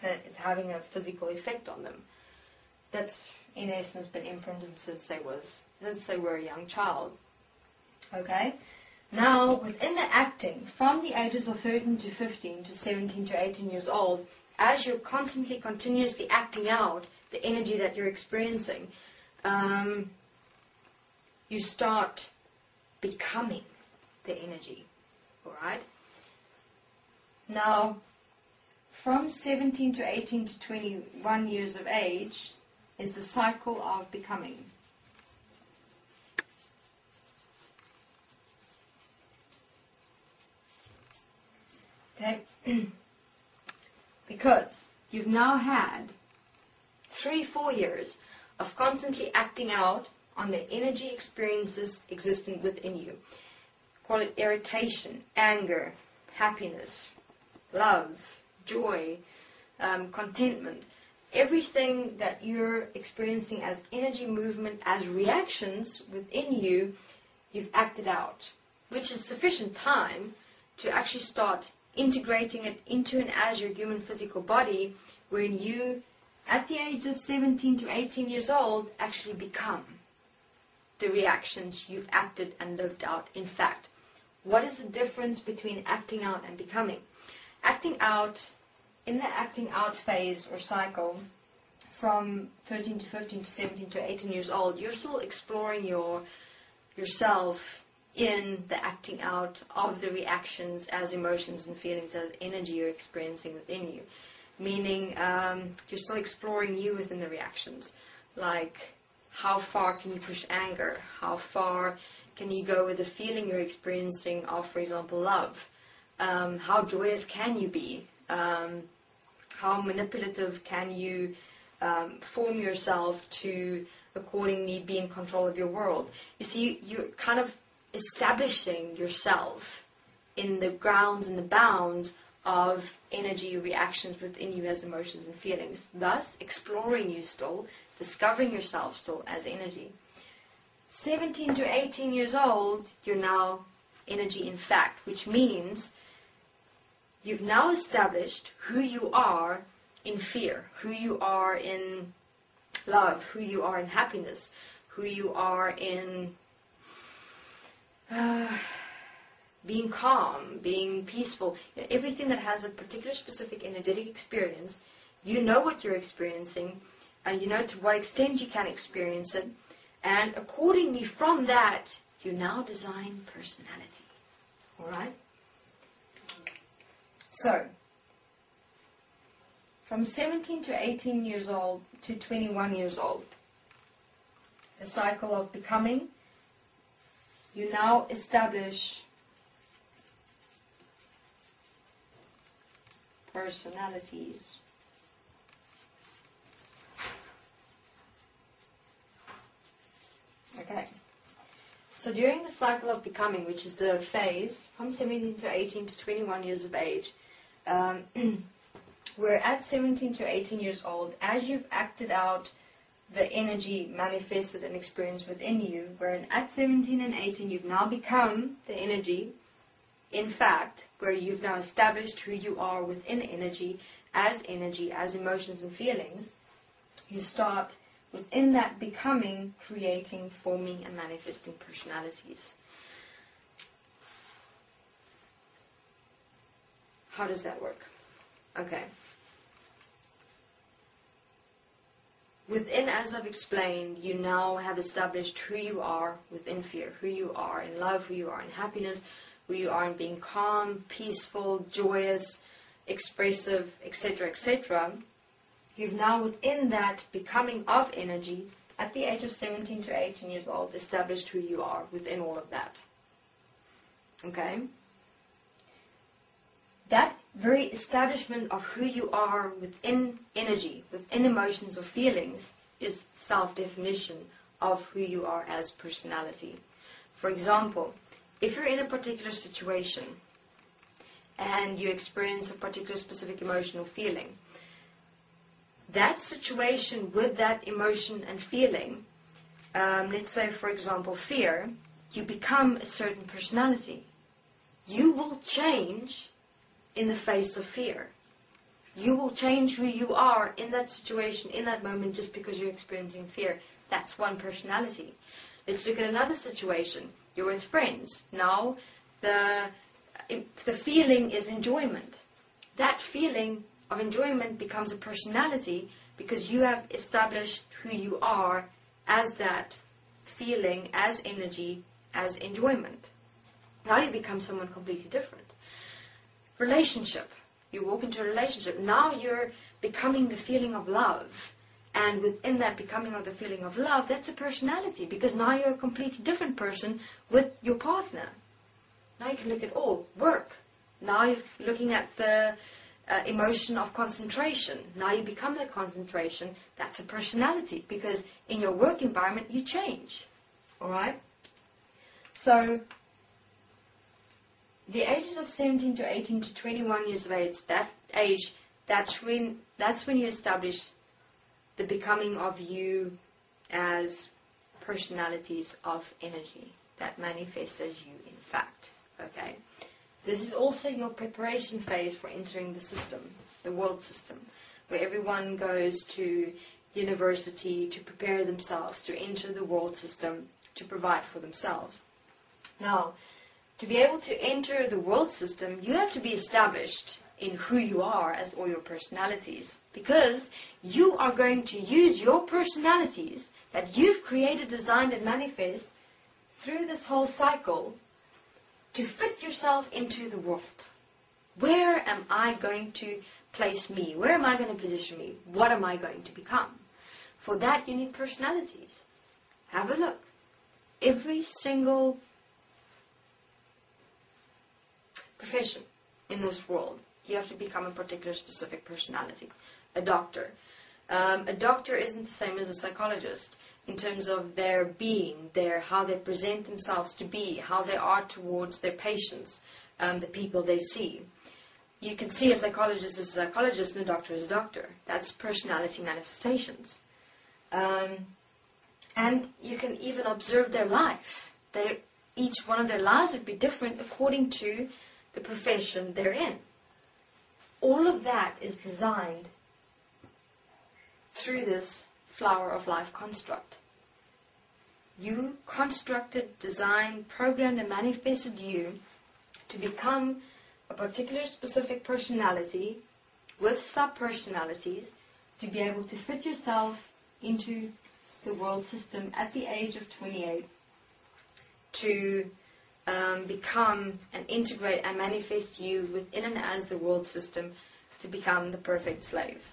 that it's having a physical effect on them. That's in essence been imprinted since they were a young child. Okay? Now, within the acting, from the ages of 13 to 15 to 17 to 18 years old, as you're constantly, continuously acting out the energy that you're experiencing, you start becoming the energy. Alright? Now, from 17 to 18 to 21 years of age is the cycle of becoming. Okay? Because you've now had 3-4 years of constantly acting out on the energy experiences existing within you. Call it irritation, anger, happiness, love, joy, contentment. Everything that you're experiencing as energy movement, as reactions within you, you've acted out, which is sufficient time to actually start integrating it into and as your human physical body, when you, at the age of 17 to 18 years old, actually become the reactions you've acted and lived out. In fact, what is the difference between acting out and becoming? Acting out, in the acting out phase or cycle, from 13 to 15 to 17 to 18 years old, you're still exploring yourself in the acting out of the reactions as emotions and feelings, as energy you're experiencing within you. Meaning, you're still exploring you within the reactions. Like, how far can you push anger? How far can you go with the feeling you're experiencing of, for example, love? How joyous can you be? How manipulative can you form yourself to accordingly be in control of your world? You see, you're kind of establishing yourself in the grounds and the bounds of energy reactions within you as emotions and feelings, thus exploring you still, discovering yourself still as energy. 17 to 18 years old, you're now energy in fact, which means you've now established who you are in fear, who you are in love, who you are in happiness, who you are in being calm, being peaceful. Everything that has a particular specific energetic experience, you know what you're experiencing, and you know to what extent you can experience it, and accordingly from that, you now design personality. Alright? So, from 17 to 18 years old to 21 years old, the cycle of becoming, you now establish personalities. Okay. So during the cycle of becoming, which is the phase from 17 to 18 to 21 years of age, we're at 17 to 18 years old. As you've acted out the energy manifested and experienced within you, where at 17 and 18 you've now become the energy, in fact, where you've now established who you are within energy, as emotions and feelings, you start within that becoming, creating, forming and manifesting personalities. How does that work? Okay. Within, as I've explained, you now have established who you are within fear, who you are in love, who you are in happiness, who you are in being calm, peaceful, joyous, expressive, etc., etc. You've now, within that becoming of energy, at the age of 17 to 18 years old, established who you are within all of that. Okay? That very establishment of who you are within energy, within emotions or feelings, is self-definition of who you are as personality. For example, if you're in a particular situation and you experience a particular specific emotional feeling, that situation with that emotion and feeling, let's say for example fear, you become a certain personality. You will change in the face of fear. You will change who you are in that situation, in that moment, just because you're experiencing fear. That's one personality. Let's look at another situation. You're with friends. Now, the feeling is enjoyment. That feeling of enjoyment becomes a personality because you have established who you are as that feeling, as energy, as enjoyment. Now you become someone completely different. Relationship. You walk into a relationship. Now you're becoming the feeling of love. And within that becoming of the feeling of love, that's a personality. Because now you're a completely different person with your partner. Now you can look at all. Work. Now you're looking at the emotion of concentration. Now you become that concentration. That's a personality. Because in your work environment, you change. Alright? So, the ages of 17 to 18 to 21 years of age, that age, that's when you establish the becoming of you as personalities of energy that manifest as you in fact. Okay? This is also your preparation phase for entering the system, the world system, where everyone goes to university to prepare themselves to enter the world system to provide for themselves. Now, to be able to enter the world system, you have to be established in who you are as all your personalities, because you are going to use your personalities that you've created, designed, and manifest through this whole cycle to fit yourself into the world. Where am I going to place me? Where am I going to position me? What am I going to become? For that, you need personalities. Have a look. Every single profession in this world, you have to become a particular specific personality. A doctor. A doctor isn't the same as a psychologist in terms of their being, how they present themselves to be, how they are towards their patients, the people they see. You can see a psychologist as a psychologist and a doctor as a doctor. That's personality manifestations. And you can even observe their life. Each one of their lives would be different according to the profession they're in. All of that is designed through this flower of life construct. You constructed, designed, programmed, and manifested you to become a particular specific personality with sub-personalities to be able to fit yourself into the world system at the age of 28 to become and integrate and manifest you within and as the world system to become the perfect slave.